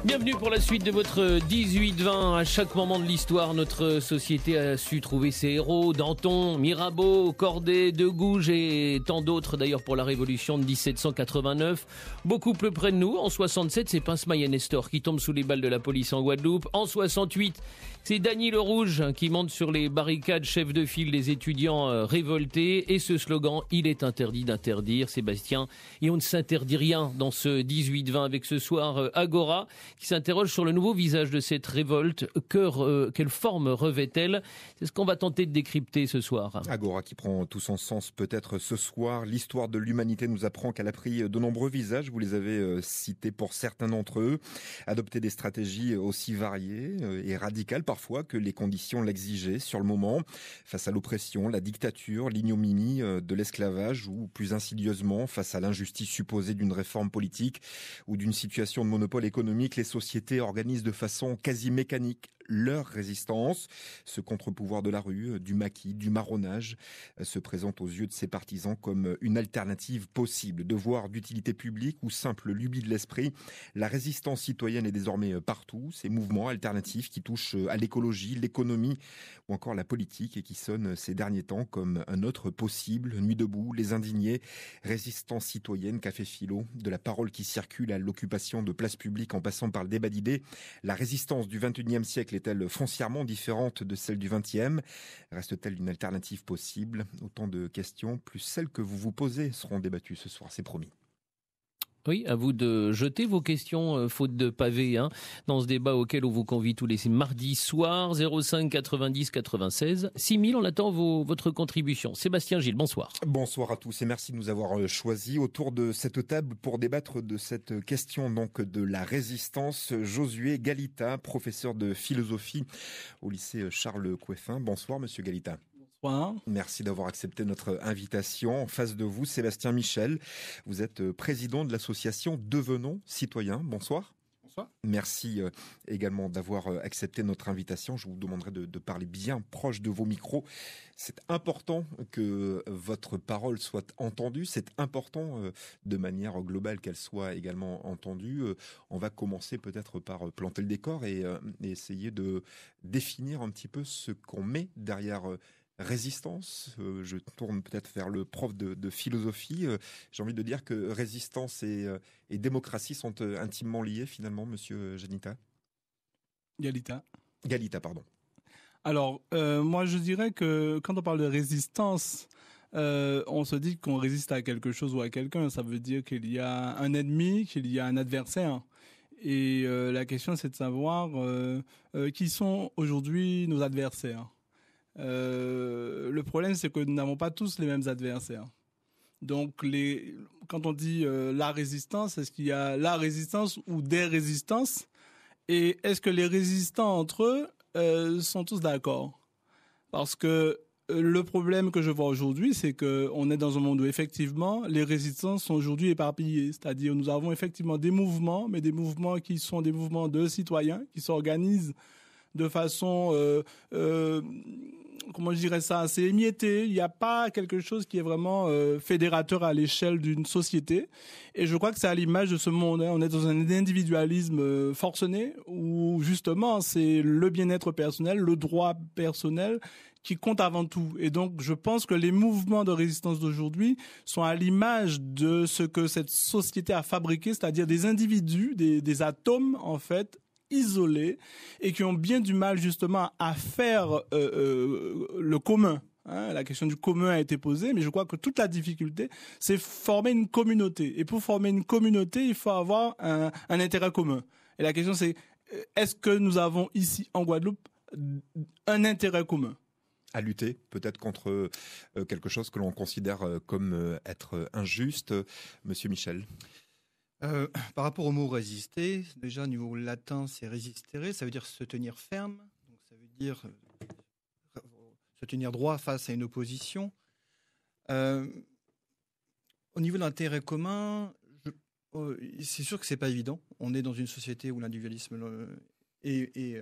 Bienvenue pour la suite de votre 18-20. À chaque moment de l'histoire, notre société a su trouver ses héros. Danton, Mirabeau, Corday, De Gouges et tant d'autres d'ailleurs pour la Révolution de 1789. Beaucoup plus près de nous, en 67, c'est Pince-Maille et Nestor qui tombent sous les balles de la police en Guadeloupe. En 68, c'est Dany le Rouge qui monte sur les barricades, chef de file des étudiants révoltés. Et ce slogan, il est interdit d'interdire, Sébastien. Et on ne s'interdit rien dans ce 18-20 avec ce soir Agora qui s'interroge sur le nouveau visage de cette révolte. Quelle forme revêt-elle? C'est ce qu'on va tenter de décrypter ce soir. Agora qui prend tout son sens peut-être ce soir. L'histoire de l'humanité nous apprend qu'elle a pris de nombreux visages. Vous les avez cités pour certains d'entre eux. Adopter des stratégies aussi variées et radicales parfois que les conditions l'exigeaient sur le moment. Face à l'oppression, la dictature, l'ignominie de l'esclavage ou plus insidieusement face à l'injustice supposée d'une réforme politique ou d'une situation de monopole économique, les sociétés organisent de façon quasi mécanique leur résistance. Ce contre-pouvoir de la rue, du maquis, du marronnage se présente aux yeux de ses partisans comme une alternative possible. Devoir d'utilité publique ou simple lubie de l'esprit, la résistance citoyenne est désormais partout. Ces mouvements alternatifs qui touchent à l'écologie, l'économie ou encore la politique et qui sonnent ces derniers temps comme un autre possible. Nuit debout, les indignés, résistance citoyenne, café philo, de la parole qui circule à l'occupation de places publiques en passant par le débat d'idées. La résistance du 21e siècle est-elle foncièrement différente de celle du 20e? Reste-t-elle une alternative possible? Autant de questions, plus celles que vous vous posez, seront débattues ce soir, c'est promis. Oui, à vous de jeter vos questions, faute de pavé, dans ce débat auquel on vous convie tous les mardis soirs, 05 90 96 6000. On attend votre contribution. Sébastien Gilles, bonsoir. Bonsoir à tous et merci de nous avoir choisis autour de cette table pour débattre de cette question donc de la résistance. Josué Galita, professeur de philosophie au lycée Charles Coueffin. Bonsoir Monsieur Galita. Merci d'avoir accepté notre invitation. En face de vous, Sébastien Michel. Vous êtes président de l'association Devenons Citoyens. Bonsoir. Bonsoir. Merci également d'avoir accepté notre invitation. Je vous demanderai de parler bien proche de vos micros. C'est important que votre parole soit entendue. C'est important de manière globale qu'elle soit également entendue. On va commencer peut-être par planter le décor et essayer de définir un petit peu ce qu'on met derrière résistance. Je tourne peut-être vers le prof de philosophie. J'ai envie de dire que résistance et démocratie sont intimement liés finalement, Monsieur Galita, pardon. Alors, moi je dirais que quand on parle de résistance, on se dit qu'on résiste à quelque chose ou à quelqu'un. Ça veut dire qu'il y a un ennemi, qu'il y a un adversaire. Et la question c'est de savoir qui sont aujourd'hui nos adversaires. Le problème, c'est que nous n'avons pas tous les mêmes adversaires. Donc, quand on dit la résistance, est-ce qu'il y a la résistance ou des résistances? Et est-ce que les résistants entre eux sont tous d'accord? Parce que le problème que je vois aujourd'hui, c'est qu'on est dans un monde où effectivement, les résistances sont aujourd'hui éparpillées. C'est-à-dire, nous avons effectivement des mouvements, mais des mouvements qui sont des mouvements de citoyens, qui s'organisent de façon comment je dirais ça, c'est émietté. Il n'y a pas quelque chose qui est vraiment fédérateur à l'échelle d'une société. Et je crois que c'est à l'image de ce monde. On est dans un individualisme forcené où justement c'est le bien-être personnel, le droit personnel qui compte avant tout. Et donc je pense que les mouvements de résistance d'aujourd'hui sont à l'image de ce que cette société a fabriqué, c'est-à-dire des individus, des atomes en fait, isolés et qui ont bien du mal justement à faire le commun. La question du commun a été posée, mais je crois que toute la difficulté, c'est former une communauté. Et pour former une communauté, il faut avoir un intérêt commun. Et la question c'est, est-ce que nous avons ici en Guadeloupe un intérêt commun à lutter peut-être contre quelque chose que l'on considère comme être injuste? Monsieur Michel. Par rapport au mot résister, déjà au niveau latin, c'est resistere, ça veut dire se tenir ferme, donc ça veut dire se tenir droit face à une opposition. Au niveau de l'intérêt commun, c'est sûr que c'est pas évident. On est dans une société où l'individualisme est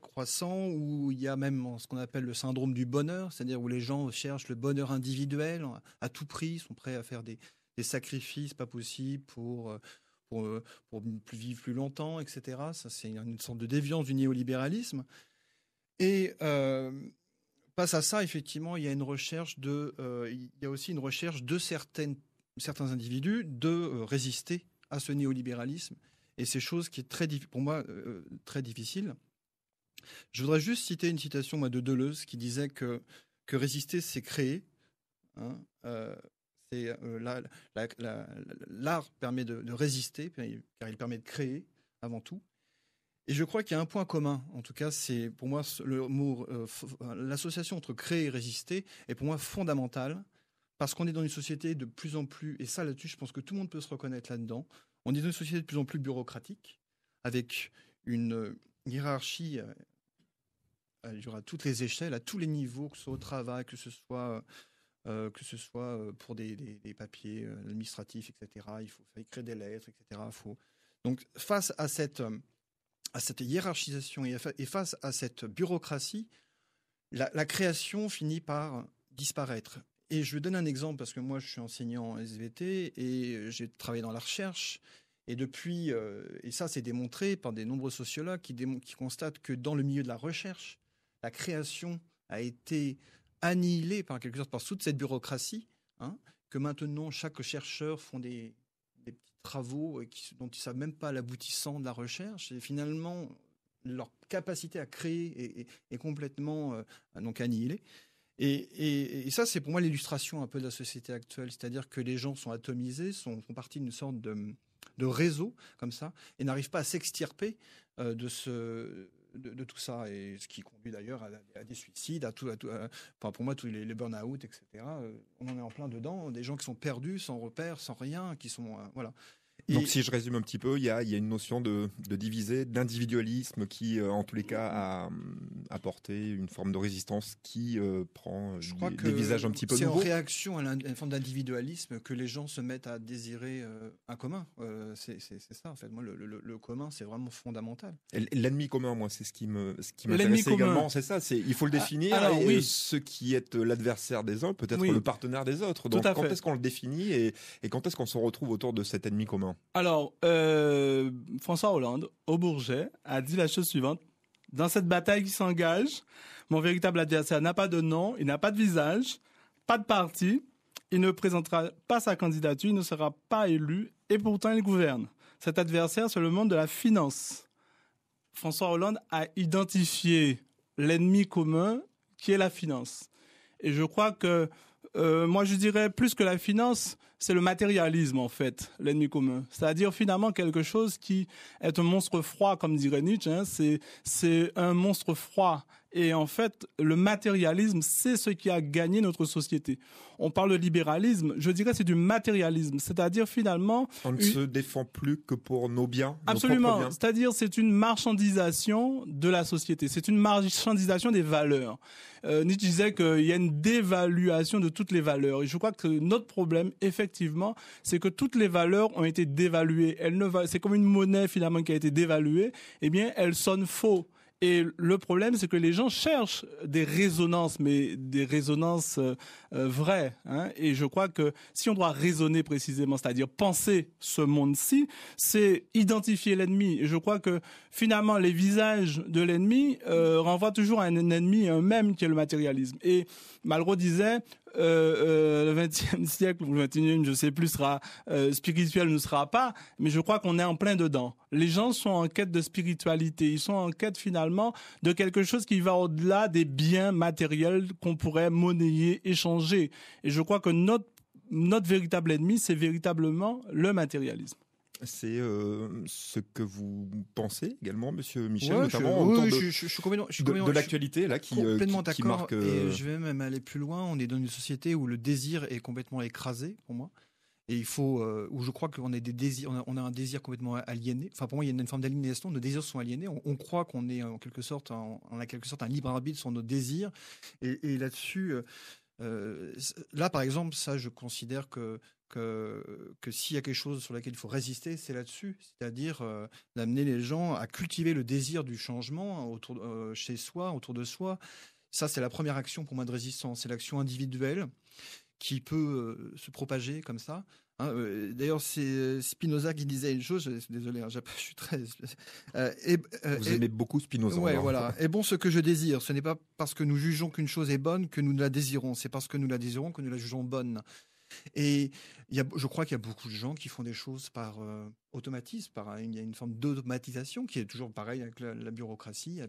croissant, où il y a même ce qu'on appelle le syndrome du bonheur, c'est-à-dire où les gens cherchent le bonheur individuel à tout prix, sont prêts à faire des sacrifices pas possibles pour vivre plus longtemps, etc. Ça, c'est une sorte de déviance du néolibéralisme. Et face à ça, effectivement, il y a aussi une recherche de certains individus de résister à ce néolibéralisme. Et c'est chose qui est pour moi très difficile. Je voudrais juste citer une citation de Deleuze qui disait que résister, c'est créer. Hein, l'art permet de résister, car il permet de créer avant tout. Et je crois qu'il y a un point commun. En tout cas, c'est pour moi l'association entre créer et résister est pour moi fondamentale, parce qu'on est dans une société de plus en plus, et ça là-dessus, je pense que tout le monde peut se reconnaître là-dedans. On est dans une société de plus en plus bureaucratique, avec une hiérarchie à toutes les échelles, à tous les niveaux, que ce soit au travail, que ce soit pour des papiers administratifs, etc. Il faut écrire des lettres, etc. Donc, face à cette hiérarchisation et face à cette bureaucratie, la création finit par disparaître. Et je vais donner un exemple, parce que moi, je suis enseignant en SVT et j'ai travaillé dans la recherche. Et depuis, et ça, c'est démontré par des nombreux sociologues qui constatent que dans le milieu de la recherche, la création a été annihilée par toute cette bureaucratie, hein, que maintenant, chaque chercheur font des petits travaux dont ils ne savent même pas l'aboutissant de la recherche. Et finalement, leur capacité à créer est complètement donc annihilée. Et ça, c'est pour moi l'illustration un peu de la société actuelle. C'est-à-dire que les gens sont atomisés, font partie d'une sorte de réseau, comme ça, et n'arrivent pas à s'extirper de tout ça. Et ce qui conduit d'ailleurs à des suicides, pour moi, tous les burn-out, etc. On en est en plein dedans. Des gens qui sont perdus, sans repères, sans rien, qui sont... voilà. Donc, si je résume un petit peu, il y a une notion de diviser, d'individualisme qui, en tous les cas, a apporté une forme de résistance qui prend des visages un petit peu nouveaux. C'est en réaction à une forme d'individualisme que les gens se mettent à désirer un commun. C'est ça, en fait. Moi, le commun, c'est vraiment fondamental. L'ennemi commun, moi, c'est ce qui m'intéresse également. C'est ça. Il faut le définir. Alors, oui. Ce qui est l'adversaire des uns, peut-être le partenaire des autres. Donc, quand est-ce qu'on le définit et quand est-ce qu'on se retrouve autour de cet ennemi commun ? Alors, François Hollande, au Bourget, a dit la chose suivante. Dans cette bataille qui s'engage, mon véritable adversaire n'a pas de nom, il n'a pas de visage, pas de parti, il ne présentera pas sa candidature, il ne sera pas élu, et pourtant il gouverne. Cet adversaire, c'est le monde de la finance. François Hollande a identifié l'ennemi commun qui est la finance. Et je crois que, moi je dirais plus que la finance, c'est le matérialisme, en fait, l'ennemi commun. C'est-à-dire, finalement, quelque chose qui est un monstre froid, comme dirait Nietzsche. Hein, c'est un monstre froid. Et en fait, le matérialisme, c'est ce qui a gagné notre société. On parle de libéralisme, je dirais c'est du matérialisme. C'est-à-dire, finalement... On ne se défend plus que pour nos biens. Absolument. Nos propres biens. C'est-à-dire, c'est une marchandisation de la société. C'est une marchandisation des valeurs. Nietzsche disait qu'il y a une dévaluation de toutes les valeurs. Et je crois que notre problème, effectivement, c'est que toutes les valeurs ont été dévaluées. C'est comme une monnaie, finalement, qui a été dévaluée. Eh bien, elle sonne faux. Et le problème, c'est que les gens cherchent des résonances, mais des résonances vraies. Hein. Et je crois que si on doit raisonner précisément, c'est-à-dire penser ce monde-ci, c'est identifier l'ennemi. Et je crois que finalement, les visages de l'ennemi renvoient toujours à un ennemi, un même, qui est le matérialisme. Et Malraux disait... le 20e siècle ou le 21e, je sais plus, sera spirituel, ne sera pas, mais je crois qu'on est en plein dedans. Les gens sont en quête de spiritualité, ils sont en quête finalement de quelque chose qui va au-delà des biens matériels qu'on pourrait monnayer, échanger. Et je crois que notre véritable ennemi, c'est véritablement le matérialisme. C'est ce que vous pensez également, Monsieur Michel, ouais, notamment je suis complètement de l'actualité là qui marque. Et je vais même aller plus loin. On est dans une société où le désir est complètement écrasé, pour moi. Et il faut, où je crois qu'on a des désirs, on a un désir complètement aliéné. Enfin, pour moi, il y a une forme d'aliénation. Nos désirs sont aliénés. On croit qu'on est en quelque sorte, on a quelque sorte un libre arbitre sur nos désirs. Et là-dessus, là, par exemple, ça, je considère que s'il y a quelque chose sur laquelle il faut résister, c'est là-dessus, c'est-à-dire d'amener les gens à cultiver le désir du changement chez soi, autour de soi. Ça, c'est la première action pour moi de résistance, c'est l'action individuelle qui peut se propager comme ça. D'ailleurs, c'est Spinoza qui disait une chose. Je suis désolé, je suis très. Vous aimez beaucoup Spinoza. Ouais, voilà. Et bon, ce que je désire, ce n'est pas parce que nous jugeons qu'une chose est bonne que nous la désirons. C'est parce que nous la désirons que nous la jugeons bonne. Et je crois qu'il y a beaucoup de gens qui font des choses par automatisme. Il y a une forme d'automatisation qui est toujours pareil avec la bureaucratie.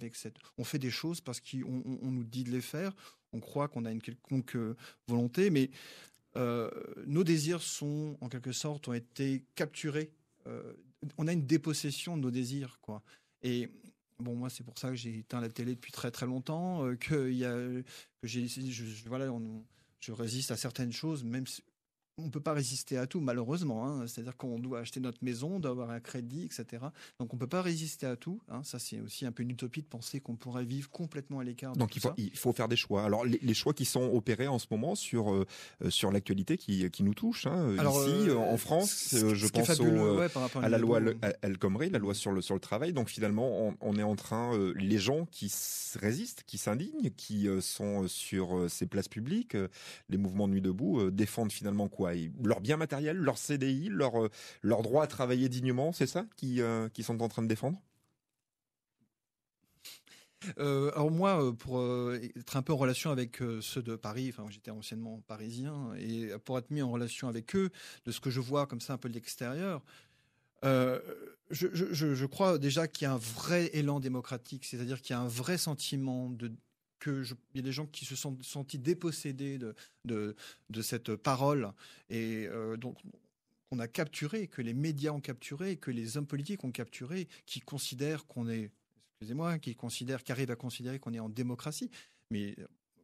On fait des choses parce qu'on nous dit de les faire. On croit qu'on a une quelconque volonté, mais nos désirs ont quelque sorte ont été capturés. On a une dépossession de nos désirs, quoi. Et bon, moi, c'est pour ça que j'ai éteint la télé depuis très très longtemps. Je résiste à certaines choses, même si on ne peut pas résister à tout, malheureusement. Hein. C'est-à-dire qu'on doit acheter notre maison, on doit avoir un crédit, etc. Donc on ne peut pas résister à tout. Hein. Ça, c'est aussi un peu une utopie de penser qu'on pourrait vivre complètement à l'écart. Donc il faut faire des choix. Alors les choix qui sont opérés en ce moment sur l'actualité qui nous touche. Hein. Alors, ici, en France, je pense à la loi El Khomri, la loi sur le travail. Donc finalement, on est en train, les gens qui résistent, qui s'indignent, qui sont sur ces places publiques, les mouvements de Nuit debout, défendent finalement quoi ? Leur bien matériel, leur CDI, leur droit à travailler dignement, c'est ça qui sont en train de défendre ? Alors moi, pour être un peu en relation avec ceux de Paris, j'étais anciennement parisien, et pour être mis en relation avec eux, de ce que je vois comme ça un peu de l'extérieur, je crois déjà qu'il y a un vrai élan démocratique, c'est-à-dire qu'il y a un vrai sentiment il y a des gens qui se sont sentis dépossédés de cette parole, et donc on a capturé, que les médias ont capturé, que les hommes politiques ont capturé, qui considèrent qui arrivent à considérer qu'on est en démocratie. Mais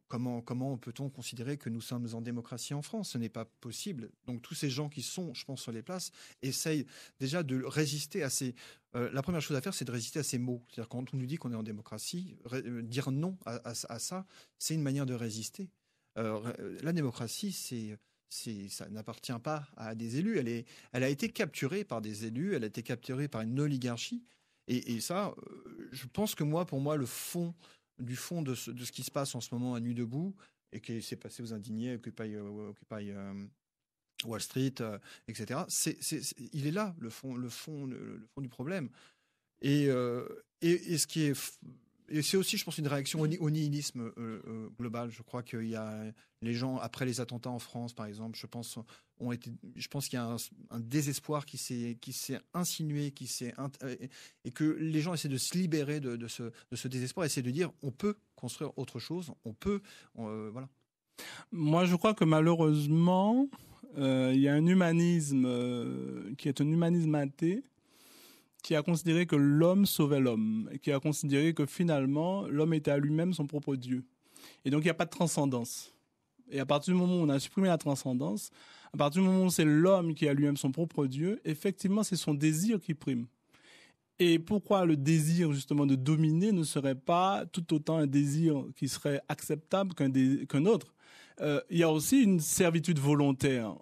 comment peut-on considérer que nous sommes en démocratie en France ? Ce n'est pas possible. Donc tous ces gens qui sont, je pense, sur les places, essayent déjà de résister à ces... la première chose à faire, c'est de résister à ces mots. C'est-à-dire quand on nous dit qu'on est en démocratie, dire non à ça, c'est une manière de résister. La démocratie, ça n'appartient pas à des élus. Elle a été capturée par des élus, elle a été capturée par une oligarchie. Et ça, je pense que pour moi, le fond de ce qui se passe en ce moment à Nuit debout, et qui s'est passé aux indignés, Occupy Wall Street, etc., il est là, le fond du problème. Et ce qui est... Et c'est aussi, je pense, une réaction au nihilisme global. Je crois qu'il y a les gens, après les attentats en France, par exemple, je pense qu'il y a un désespoir qui s'est insinué, et que les gens essaient de se libérer de ce désespoir, essaient de dire on peut construire autre chose, voilà. Moi, je crois que malheureusement, il y a un humanisme qui est un humanisme athée, qui a considéré que l'homme sauvait l'homme, et qui a considéré que finalement, l'homme était à lui-même son propre Dieu. Et donc, il n'y a pas de transcendance. Et à partir du moment où on a supprimé la transcendance, à partir du moment où c'est l'homme qui est à lui-même son propre Dieu, effectivement, c'est son désir qui prime. Et pourquoi le désir, justement, de dominer ne serait pas tout autant un désir qui serait acceptable qu'un autre ? Il y a aussi une servitude volontaire.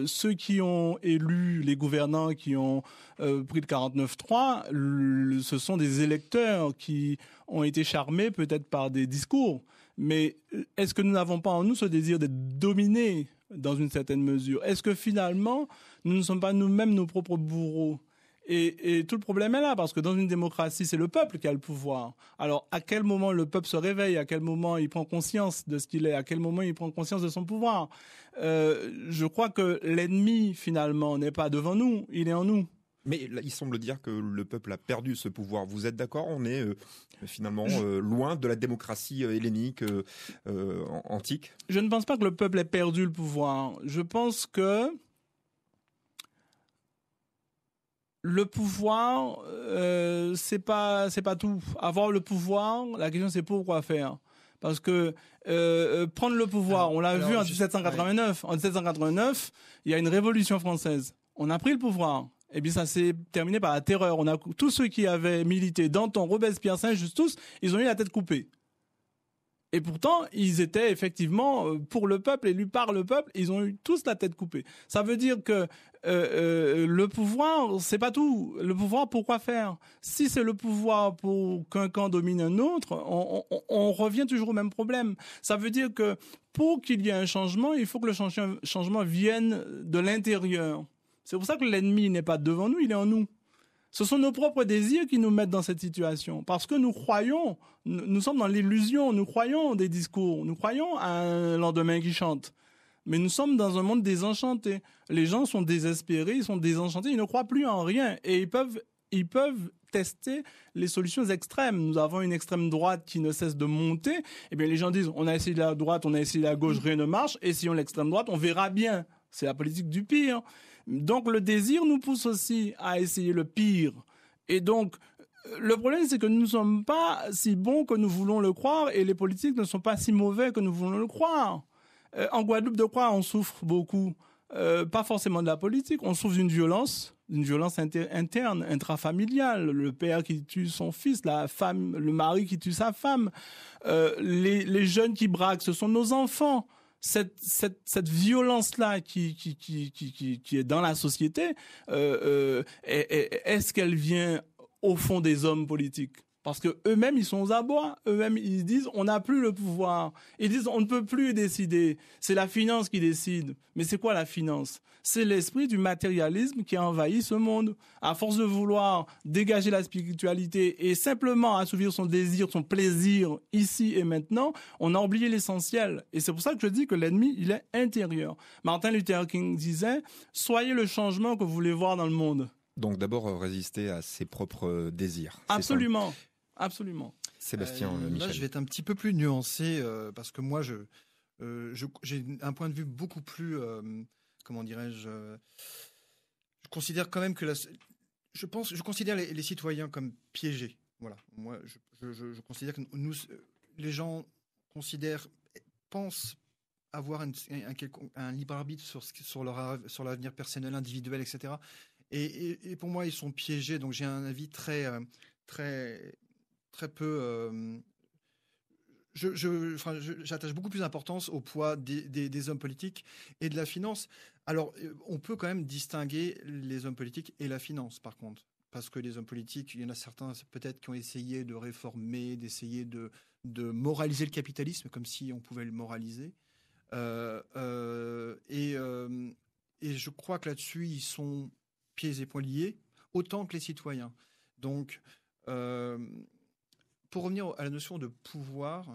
Ceux qui ont élu les gouvernants qui ont pris le 49-3, ce sont des électeurs qui ont été charmés peut-être par des discours. Mais est-ce que nous n'avons pas en nous ce désir d'être dominés dans une certaine mesure ? Est-ce que finalement, nous ne sommes pas nous-mêmes nos propres bourreaux ? Et tout le problème est là, parce que dans une démocratie, c'est le peuple qui a le pouvoir. Alors, à quel moment le peuple se réveille ? À quel moment il prend conscience de ce qu'il est ? À quel moment il prend conscience de son pouvoir ? Je crois que l'ennemi, finalement, n'est pas devant nous, il est en nous. Mais là, il semble dire que le peuple a perdu ce pouvoir. Vous êtes d'accord ? On est finalement loin de la démocratie hellénique antique. Je ne pense pas que le peuple ait perdu le pouvoir. Je pense que le pouvoir, c'est pas tout. Avoir le pouvoir, la question c'est pourquoi faire. Parce que prendre le pouvoir, on l'a vu en 1789. En 1789, il y a une révolution française. On a pris le pouvoir. Et puis ça s'est terminé par la terreur. Tous ceux qui avaient milité, Danton, Robespierre, Saint-Just, tous, ils ont eu la tête coupée. Et pourtant, ils étaient effectivement pour le peuple, élus par le peuple. Ils ont eu tous la tête coupée. Ça veut dire que le pouvoir, c'est pas tout. Le pouvoir, pourquoi faire? Si c'est le pouvoir pour qu'un camp domine un autre, on revient toujours au même problème. Ça veut dire que pour qu'il y ait un changement, il faut que le changement vienne de l'intérieur. C'est pour ça que l'ennemi n'est pas devant nous, il est en nous. Ce sont nos propres désirs qui nous mettent dans cette situation. Parce que nous croyons, nous sommes dans l'illusion, nous croyons des discours, nous croyons à un lendemain qui chante. Mais nous sommes dans un monde désenchanté. Les gens sont désespérés, ils sont désenchantés, ils ne croient plus en rien. Et ils peuvent tester les solutions extrêmes. Nous avons une extrême droite qui ne cesse de monter. Eh bien, les gens disent, on a essayé la droite, on a essayé la gauche, rien ne marche. Essayons l'extrême droite, on verra bien. C'est la politique du pire. Donc, le désir nous pousse aussi à essayer le pire. Et donc, le problème, c'est que nous ne sommes pas si bons que nous voulons le croire et les politiques ne sont pas si mauvais que nous voulons le croire. En Guadeloupe, de quoi on souffre beaucoup? Pas forcément de la politique, on souffre d'une violence interne, intrafamiliale. Le père qui tue son fils, la femme, le mari qui tue sa femme, les jeunes qui braquent, ce sont nos enfants. Cette violence-là qui est dans la société, est-ce qu'elle vient au fond des hommes politiques? Parce que eux-mêmes, ils sont aux abois. Eux-mêmes, ils disent, on n'a plus le pouvoir. Ils disent, on ne peut plus décider. C'est la finance qui décide. Mais c'est quoi la finance? C'est l'esprit du matérialisme qui a envahi ce monde. À force de vouloir dégager la spiritualité et simplement assouvir son désir, son plaisir, ici et maintenant, on a oublié l'essentiel. Et c'est pour ça que je dis que l'ennemi, il est intérieur. Martin Luther King disait, soyez le changement que vous voulez voir dans le monde. Donc d'abord résister à ses propres désirs. Absolument. Absolument. Sébastien Michel. Là, je vais être un petit peu plus nuancé parce que moi, j'ai un point de vue beaucoup plus, comment dirais-je, je considère quand même que je considère les citoyens comme piégés. Voilà. Moi, je considère que nous, les gens pensent avoir un libre arbitre sur leur avenir personnel, individuel, etc. Et pour moi, ils sont piégés. Donc, j'ai un avis très peu. J'attache beaucoup plus d'importance au poids des hommes politiques et de la finance. Alors, on peut quand même distinguer les hommes politiques et la finance, par contre. Parce que les hommes politiques, il y en a certains peut-être qui ont essayé de réformer, d'essayer de moraliser le capitalisme, comme si on pouvait le moraliser. Et je crois que là-dessus, ils sont pieds et poings liés, autant que les citoyens. Donc, pour revenir à la notion de pouvoir,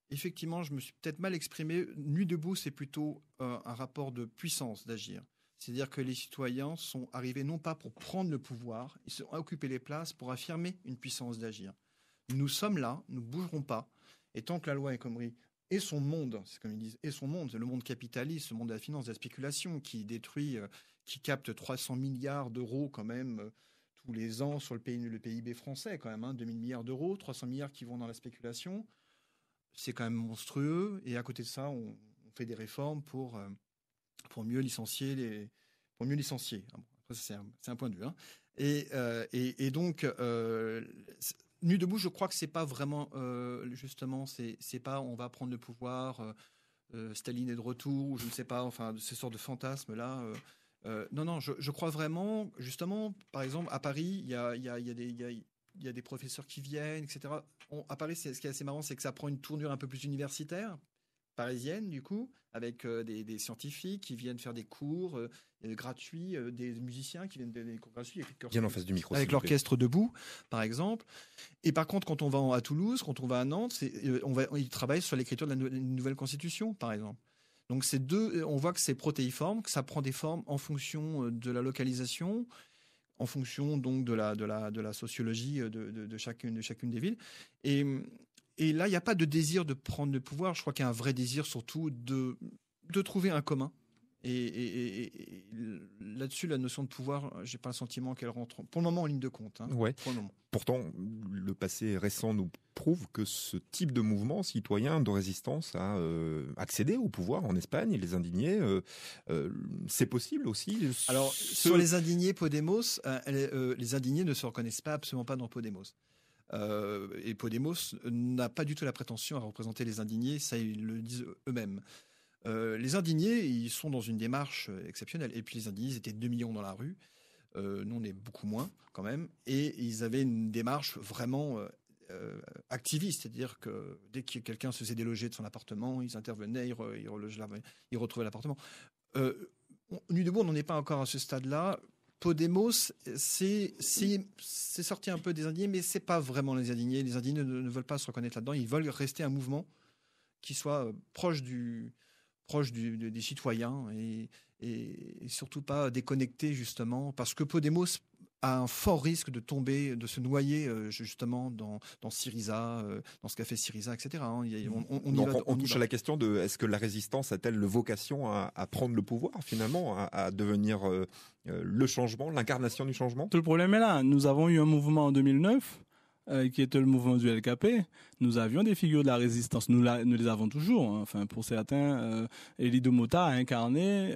effectivement, je me suis peut-être mal exprimé. Nuit debout, c'est plutôt un rapport de puissance d'agir. C'est-à-dire que les citoyens sont arrivés non pas pour prendre le pouvoir, ils ont occupé les places pour affirmer une puissance d'agir. Nous sommes là, nous ne bougerons pas. Et tant que la loi El Khomri et son monde, c'est comme ils disent, et son monde, le monde capitaliste, le monde de la finance, de la spéculation, qui détruit, qui capte 300 milliards d'euros quand même tous les ans sur le PIB français, quand même, 2000 milliards d'euros, 300 milliards qui vont dans la spéculation. C'est quand même monstrueux. Et à côté de ça, on fait des réformes pour mieux licencier pour mieux licencier. Après, c'est un point de vue. Et donc, Nuit debout, je crois que c'est pas vraiment justement, c'est pas on va prendre le pouvoir, Staline est de retour, ou je ne sais pas, enfin ces sortes de fantasmes là. Non, je crois vraiment, justement, par exemple, à Paris, il y a des professeurs qui viennent, etc. À Paris, ce qui est assez marrant, c'est que ça prend une tournure un peu plus universitaire, parisienne, du coup, avec des scientifiques qui viennent faire des cours gratuits, des musiciens qui viennent donner des cours gratuits. Bien en face du micro. Avec l'orchestre debout, par exemple. Et par contre, quand on va à Toulouse, quand on va à Nantes, ils travaillent sur l'écriture de la nouvelle constitution, par exemple. Donc on voit que c'est protéiforme, que ça prend des formes en fonction de la localisation, en fonction donc de la sociologie de chacune des villes. Et là, il n'y a pas de désir de prendre le pouvoir. Je crois qu'il y a un vrai désir surtout de trouver un commun. Et là-dessus, la notion de pouvoir, j'ai pas le sentiment qu'elle rentre pour le moment en ligne de compte. Ouais. Pour le moment. Pourtant, le passé récent nous prouve que ce type de mouvement citoyen de résistance a accédé au pouvoir en Espagne. Et les indignés, c'est possible aussi. Alors, sur les indignés Podemos, les indignés ne se reconnaissent absolument pas dans Podemos. Et Podemos n'a pas du tout la prétention à représenter les indignés, ça ils le disent eux-mêmes. Les indignés, ils sont dans une démarche exceptionnelle. Et puis les indignés, ils étaient 2 millions dans la rue. Nous, on est beaucoup moins quand même. Et ils avaient une démarche vraiment activiste. C'est-à-dire que dès que quelqu'un se faisait déloger de son appartement, ils intervenaient, ils retrouvaient l'appartement. Nuit debout, on n'en est pas encore à ce stade-là. Podemos, c'est sorti un peu des indignés, mais c'est pas vraiment les indignés. Les indignés ne veulent pas se reconnaître là-dedans. Ils veulent rester un mouvement qui soit proche des citoyens et surtout pas déconnecté, justement, parce que Podemos a un fort risque de tomber, de se noyer justement dans Syriza, dans ce qu'a fait Syriza, etc. On touche à la question de est-ce que la résistance a-t-elle vocation à prendre le pouvoir finalement, à devenir le changement, l'incarnation du changement? Tout le problème est là. Nous avons eu un mouvement en 2009 qui était le mouvement du LKP. Nous avions des figures de la résistance. Nous les avons toujours. Hein. Enfin, pour certains, Elie de Mota a incarné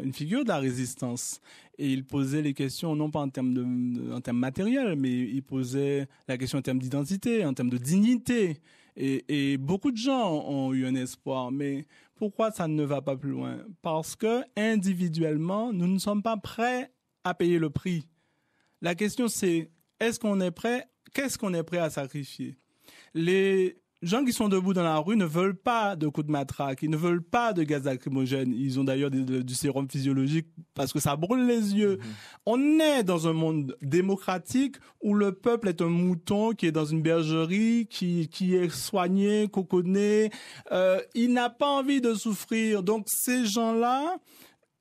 une figure de la résistance. Et il posait les questions non pas en termes matériels, mais il posait la question en termes d'identité, en termes de dignité. Et beaucoup de gens ont eu un espoir. Mais pourquoi ça ne va pas plus loin? Parce que individuellement, nous ne sommes pas prêts à payer le prix. La question, c'est est-ce qu'on est prêt? Qu'est-ce qu'on est prêt à sacrifier? Les gens qui sont debout dans la rue ne veulent pas de coups de matraque, ils ne veulent pas de gaz lacrymogène. Ils ont d'ailleurs du sérum physiologique parce que ça brûle les yeux. On est dans un monde démocratique où le peuple est un mouton qui est dans une bergerie, qui est soigné, coconné. Il n'a pas envie de souffrir. Donc ces gens-là,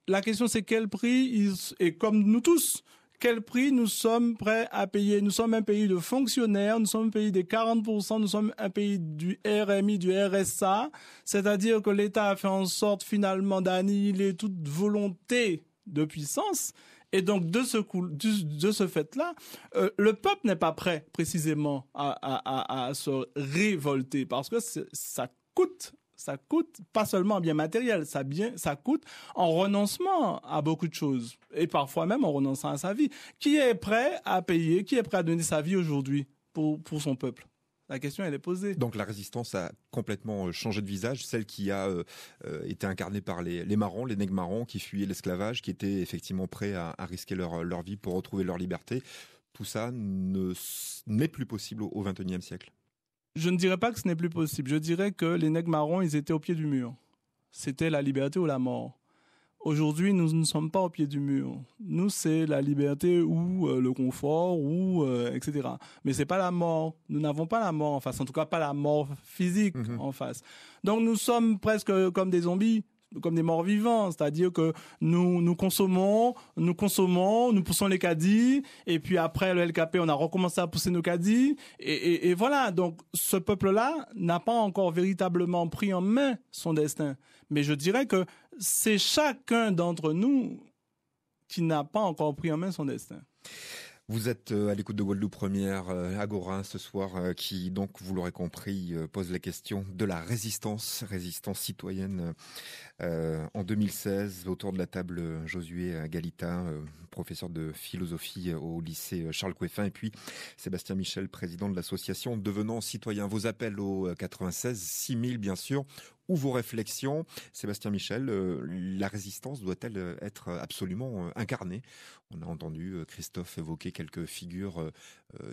la question c'est quel prix, et comme nous tous, quel prix nous sommes prêts à payer? Nous sommes un pays de fonctionnaires, nous sommes un pays des 40%, nous sommes un pays du RMI, du RSA, c'est-à-dire que l'État a fait en sorte finalement d'annihiler toute volonté de puissance. Et donc de ce fait-là, le peuple n'est pas prêt précisément à se révolter parce que ça coûte. Ça coûte pas seulement en bien matériel, ça coûte en renoncement à beaucoup de choses. Et parfois même en renonçant à sa vie. Qui est prêt à payer, qui est prêt à donner sa vie aujourd'hui pour son peuple? La question, elle est posée. Donc la résistance a complètement changé de visage, celle qui a été incarnée par les marrons, les nègres marrons qui fuyaient l'esclavage, qui étaient effectivement prêts à risquer leur vie pour retrouver leur liberté. Tout ça n'est plus possible au XXIe siècle. Je ne dirais pas que ce n'est plus possible. Je dirais que les nègres marrons, ils étaient au pied du mur. C'était la liberté ou la mort. Aujourd'hui, nous ne sommes pas au pied du mur. Nous, c'est la liberté ou le confort, etc. Mais c'est pas la mort. Nous n'avons pas la mort en face. En tout cas, pas la mort physique en face. Donc, nous sommes presque comme des zombies, comme des morts vivants, c'est-à-dire que nous consommons, nous poussons les caddies, et puis après le LKP, on a recommencé à pousser nos caddies, et voilà. Donc ce peuple-là n'a pas encore véritablement pris en main son destin. Mais je dirais que c'est chacun d'entre nous qui n'a pas encore pris en main son destin. Vous êtes à l'écoute de Guadeloupe Première, Agora ce soir, qui donc, vous l'aurez compris, pose la question de la résistance citoyenne. En 2016, autour de la table, Josué Galita, professeur de philosophie au lycée Charles Coueffin, et puis Sébastien Michel, président de l'association Devenons Citoyens. Vos appels au 96 6000, bien sûr, ou vos réflexions. Sébastien Michel, la résistance doit-elle être absolument incarnée? On a entendu Christophe évoquer quelques figures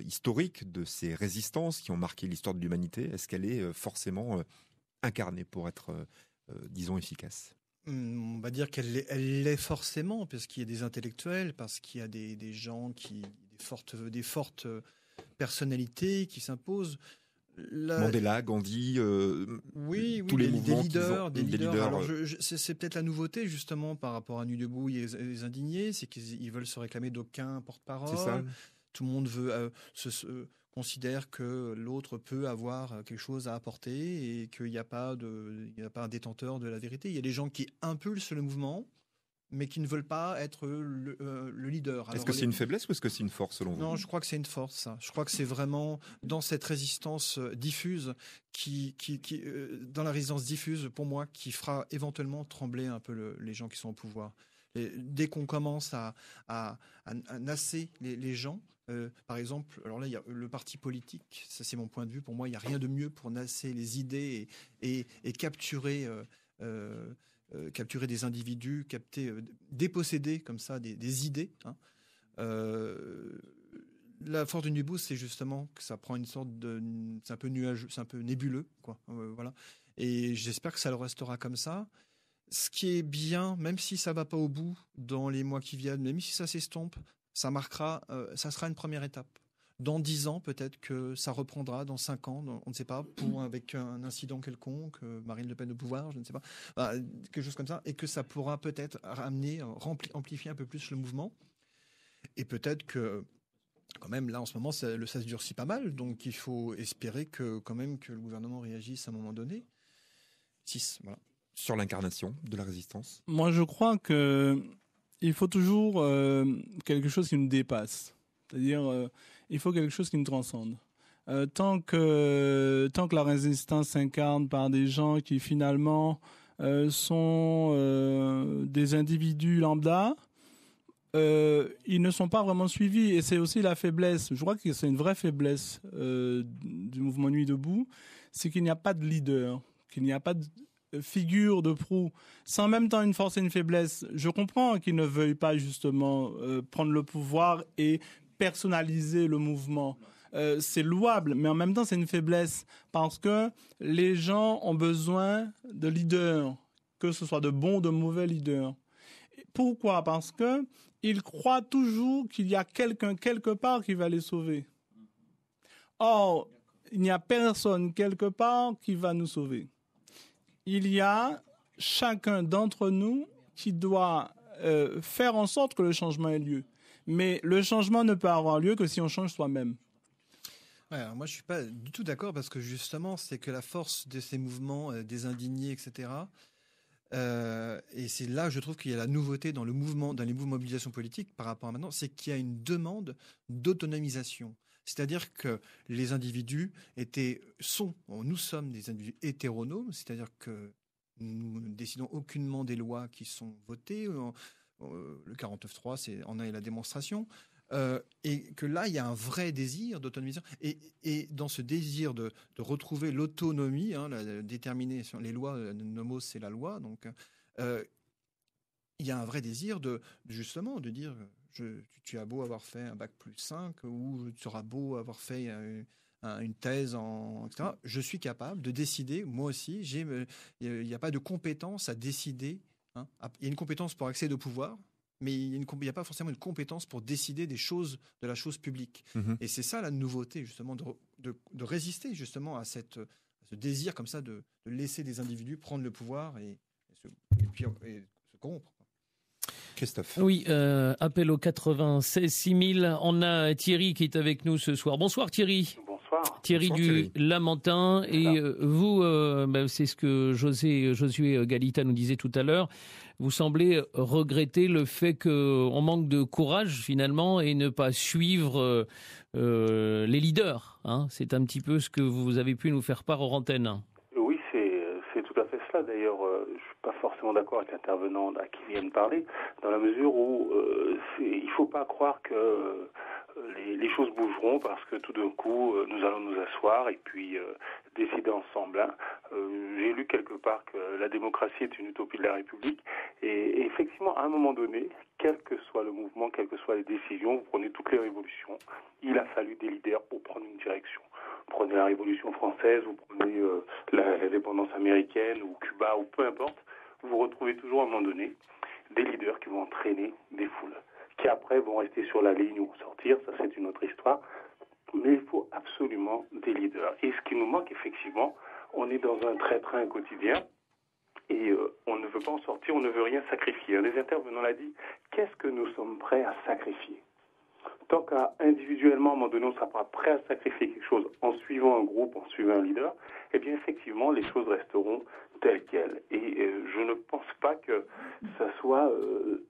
historiques de ces résistances qui ont marqué l'histoire de l'humanité. Est-ce qu'elle est forcément incarnée pour être, disons, efficace? On va dire qu'elle l'est forcément, parce qu'il y a des intellectuels, parce qu'il y a des gens des fortes personnalités qui s'imposent. Mandela, Gandhi, oui, tous les mouvements des leaders. Alors, c'est peut-être la nouveauté justement par rapport à Nuit debout et les indignés, c'est qu'ils veulent se réclamer d'aucun porte-parole. C'est ça. Tout le monde veut considère que l'autre peut avoir quelque chose à apporter et qu'il n'y a pas un détenteur de la vérité. Il y a des gens qui impulsent le mouvement, mais qui ne veulent pas être le leader. Est-ce que c'est une faiblesse ou est-ce que c'est une force selon vous? Non, je crois que c'est une force. Ça. Je crois que c'est vraiment dans cette résistance diffuse, dans la résistance diffuse, pour moi, qui fera éventuellement trembler un peu les gens qui sont au pouvoir. Et dès qu'on commence à nasser les gens, par exemple, alors là, il y a le parti politique, ça c'est mon point de vue, pour moi, il n'y a rien de mieux pour nasser les idées et capturer des individus, déposséder comme ça des idées. Hein. La force du New Boost, c'est justement que ça prend une sorte de... C'est un peu nuageux, c'est un peu nébuleux, quoi. Voilà. Et j'espère que ça le restera comme ça. Ce qui est bien, même si ça va pas au bout dans les mois qui viennent, même si ça s'estompe, ça sera une première étape. Dans 10 ans, peut-être que ça reprendra, dans 5 ans, on ne sait pas, avec un incident quelconque, Marine Le Pen au pouvoir, je ne sais pas, quelque chose comme ça, et que ça pourra peut-être amplifier un peu plus le mouvement. Et peut-être que, quand même, là, en ce moment, ça se durcit pas mal, donc il faut espérer que le gouvernement réagisse à un moment donné. 6, voilà. Sur l'incarnation de la résistance? Moi, je crois que il faut toujours quelque chose qui nous dépasse. C'est-à-dire, il faut quelque chose qui nous transcende. Tant que la résistance s'incarne par des gens qui finalement sont des individus lambda, ils ne sont pas vraiment suivis. Et c'est aussi la faiblesse. Je crois que c'est une vraie faiblesse du mouvement Nuit debout, c'est qu'il n'y a pas de leader, qu'il n'y a pas de figure de proue. C'est en même temps une force et une faiblesse. Je comprends qu'ils ne veuillent pas justement prendre le pouvoir et personnaliser le mouvement. C'est louable, mais en même temps c'est une faiblesse parce que les gens ont besoin de leaders, que ce soit de bons ou de mauvais leaders. Pourquoi? Parce que ils croient toujours qu'il y a quelqu'un quelque part qui va les sauver. Or, il n'y a personne quelque part qui va nous sauver. Il y a chacun d'entre nous qui doit faire en sorte que le changement ait lieu. Mais le changement ne peut avoir lieu que si on change soi-même. Ouais, alors moi, je ne suis pas du tout d'accord parce que justement, c'est que la force de ces mouvements, des indignés, etc., et c'est là, je trouve qu'il y a la nouveauté dans les mouvements de mobilisation politique par rapport à maintenant, c'est qu'il y a une demande d'autonomisation. C'est-à-dire que les individus nous sommes des individus hétéronomes, c'est-à-dire que nous ne décidons aucunement des lois qui sont votées. Le 49.3 en est la démonstration. Et que là, il y a un vrai désir d'autonomisation. Et dans ce désir de retrouver l'autonomie, la détermination, les lois, nomos, c'est la loi, donc il y a un vrai désir justement de dire tu as beau avoir fait un bac plus 5 ou tu auras beau avoir fait une thèse etc. Je suis capable de décider, moi aussi, il n'y a pas de compétence à décider. Hein. Il y a une compétence pour accéder au pouvoir, mais il n'y a pas forcément une compétence pour décider de la chose publique. Et c'est ça la nouveauté, justement, de résister justement à ce désir comme ça de laisser des individus prendre le pouvoir et se corrompre. Christophe. Oui, appel au 96 6000. On a Thierry qui est avec nous ce soir. Bonsoir Thierry. Bonsoir. Thierry Bonsoir, Lamentin. Et vous, c'est ce que Josué Galita nous disait tout à l'heure, vous semblez regretter le fait qu'on manque de courage finalement et ne pas suivre les leaders. Hein. C'est un petit peu ce que vous avez pu nous faire part hors antenne. Oui, c'est tout à fait cela. D'ailleurs, je ne suis pas forcément d'accord avec l'intervenant qui vient de parler, dans la mesure où il ne faut pas croire que les choses bougeront parce que tout d'un coup, nous allons nous asseoir et puis décider ensemble. Hein. J'ai lu quelque part que la démocratie est une utopie de la République et effectivement, à un moment donné, quel que soit le mouvement, quelles que soient les décisions, vous prenez toutes les révolutions, il a fallu des leaders pour prendre une direction. Prenez la Révolution française, vous prenez l'indépendance américaine ou Cuba ou peu importe, vous retrouvez toujours à un moment donné des leaders qui vont entraîner des foules, qui après vont rester sur la ligne ou sortir, ça c'est une autre histoire, mais il faut absolument des leaders. Et ce qui nous manque effectivement, on est dans un train quotidien et on ne veut pas en sortir, on ne veut rien sacrifier. Un des intervenants l'a dit, qu'est-ce que nous sommes prêts à sacrifier ? Tant qu'individuellement, à un moment donné, on sera pas prêt à sacrifier quelque chose en suivant un groupe, en suivant un leader, eh bien, effectivement, les choses resteront telles quelles. Et je ne pense pas que ça soit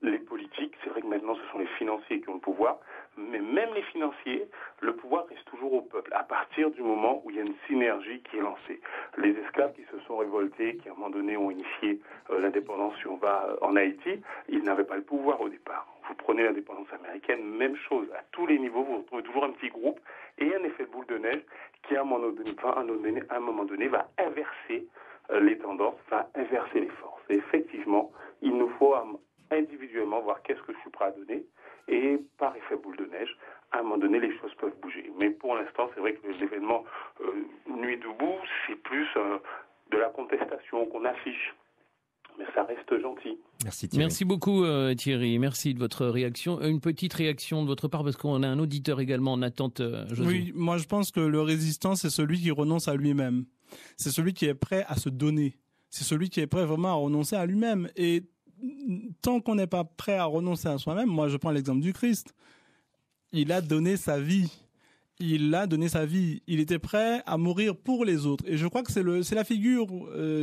les politiques, c'est vrai que maintenant, ce sont les financiers qui ont le pouvoir, mais même les financiers, le pouvoir reste toujours au peuple, à partir du moment où il y a une synergie qui est lancée. Les esclaves qui se sont révoltés, qui à un moment donné ont initié l'indépendance, si on va en Haïti, ils n'avaient pas le pouvoir au départ. Vous prenez l'indépendance américaine, même chose, à tous les niveaux, vous retrouvez toujours un petit groupe et un effet de boule de neige qui à un moment donné va inverser les tendances, va inverser les forces. Et effectivement, il nous faut individuellement voir qu'est-ce que je suis prêt à donner, et par effet boule de neige, à un moment donné, les choses peuvent bouger. Mais pour l'instant, c'est vrai que l'événement Nuit debout, c'est plus de la contestation qu'on affiche. Mais ça reste gentil. Merci Thierry. Merci beaucoup Thierry, merci de votre réaction. Une petite réaction de votre part, parce qu'on a un auditeur également en attente, Josué. Oui, moi je pense que le résistant, c'est celui qui renonce à lui-même. C'est celui qui est prêt à se donner. C'est celui qui est prêt vraiment à renoncer à lui-même. Et tant qu'on n'est pas prêt à renoncer à soi-même, moi je prends l'exemple du Christ. Il a donné sa vie. Il a donné sa vie. Il était prêt à mourir pour les autres. Et je crois que c'est la figure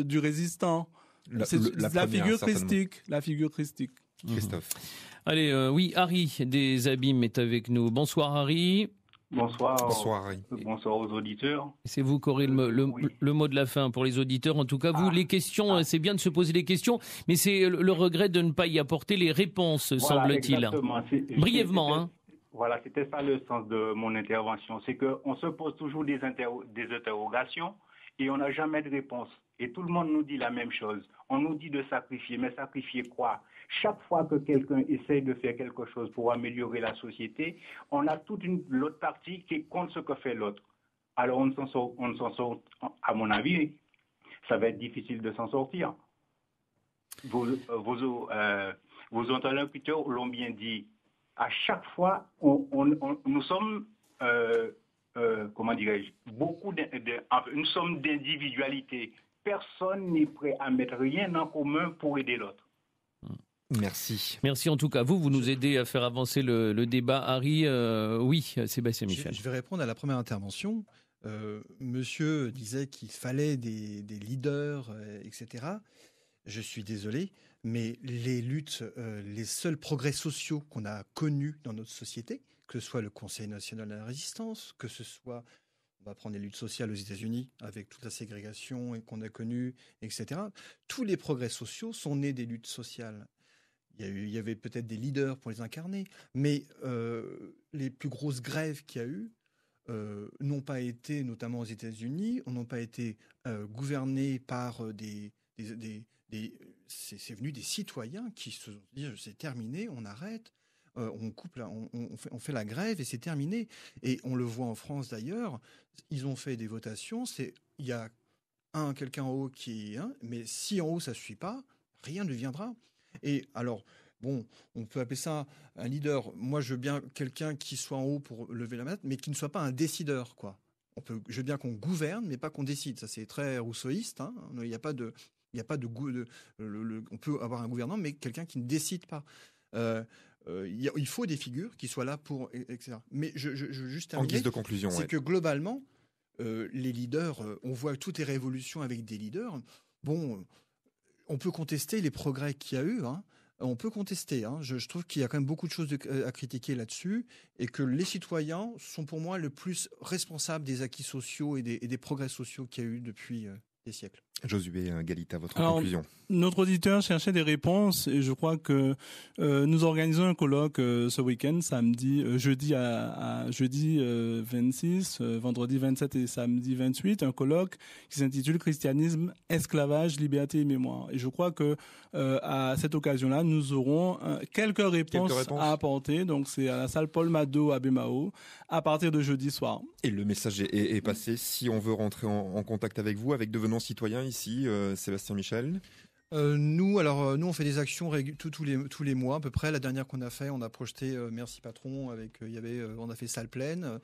du résistant. C'est la figure christique. La figure christique. Christophe. Allez, oui, Harry des Abîmes est avec nous. Bonsoir Harry. Bonsoir. Bonsoir Harry. Bonsoir aux auditeurs. C'est vous qui aurez le mot de la fin pour les auditeurs. En tout cas, vous, les questions, c'est bien de se poser des questions, mais c'est le regret de ne pas y apporter les réponses, voilà, semble-t-il. Exactement. Brièvement, hein. Voilà, c'était ça le sens de mon intervention. C'est qu'on se pose toujours des interrogations et on n'a jamais de réponse. Et tout le monde nous dit la même chose. On nous dit de sacrifier, mais sacrifier quoi? Chaque fois que quelqu'un essaye de faire quelque chose pour améliorer la société, on a toute l'autre partie qui est contre ce que fait l'autre. Alors on ne s'en sort, à mon avis, ça va être difficile de s'en sortir. Vos interlocuteurs l'ont bien dit. À chaque fois, nous sommes, comment dirais-je, une somme d'individualité. Personne n'est prêt à mettre rien en commun pour aider l'autre. Merci. Merci en tout cas. Vous nous aidez à faire avancer le débat. Harry, oui, Sébastien Michel. Je vais répondre à la première intervention. Monsieur disait qu'il fallait des leaders, etc. Je suis désolé, mais les luttes, les seuls progrès sociaux qu'on a connus dans notre société, que ce soit le Conseil national de la résistance, que ce soit... On va prendre les luttes sociales aux États-Unis avec toute la ségrégation qu'on a connue, etc. Tous les progrès sociaux sont nés des luttes sociales. Il y avait peut-être des leaders pour les incarner, mais les plus grosses grèves qu'il y a eu n'ont pas été, notamment aux États-Unis, n'ont pas été gouvernées par c'est venu des citoyens qui se sont dit c'est terminé, on arrête. On coupe, on fait la grève et c'est terminé. Et on le voit en France d'ailleurs. Ils ont fait des votations. Il y a quelqu'un en haut qui est mais si en haut ça ne suit pas, rien ne viendra. Et alors, bon, on peut appeler ça un leader. Moi, je veux bien quelqu'un qui soit en haut pour lever la main, mais qui ne soit pas un décideur, quoi. Je veux bien qu'on gouverne, mais pas qu'on décide. Ça, c'est très rousseauiste. Il n'y a pas de goût. On peut avoir un gouvernant, mais quelqu'un qui ne décide pas. Il faut des figures qui soient là pour, etc. Mais je juste terminer, en guise de conclusion, c'est que globalement, les leaders, on voit toutes les révolutions avec des leaders. Bon, on peut contester les progrès qu'il y a eu. On peut contester. Je trouve qu'il y a quand même beaucoup de choses à critiquer là-dessus et que les citoyens sont pour moi le plus responsables des acquis sociaux et des progrès sociaux qu'il y a eu depuis des siècles. Josué Galita, votre conclusion. Notre auditeur cherchait des réponses et je crois que nous organisons un colloque ce week-end, jeudi 26, vendredi 27 et samedi 28, un colloque qui s'intitule Christianisme, esclavage, liberté et mémoire. Et je crois que à cette occasion-là, nous aurons quelques réponses à apporter. Donc c'est à la salle Paul Mado à Bémao à partir de jeudi soir. Et le message est passé. Si on veut rentrer en contact avec vous, avec Devenons citoyens ici, Sébastien Michel. Nous, on fait des actions tous les mois à peu près. La dernière qu'on a fait, on a projeté Merci Patron on a fait salle pleine.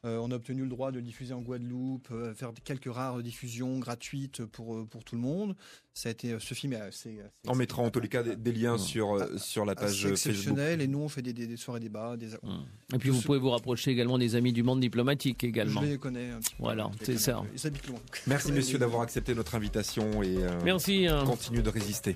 On a obtenu le droit de le diffuser en Guadeloupe, faire quelques rares diffusions gratuites pour tout le monde. Ça a été, ce film est assez on mettra en tous les cas des liens sur la page Facebook. C'est exceptionnel et nous on fait des soirées débats. Et puis vous pouvez vous rapprocher également des amis du monde diplomatique également. Je les connais un petit peu. Voilà, c'est ça. Ils habitent loin. Merci messieurs d'avoir accepté notre invitation et merci. Continuez de résister.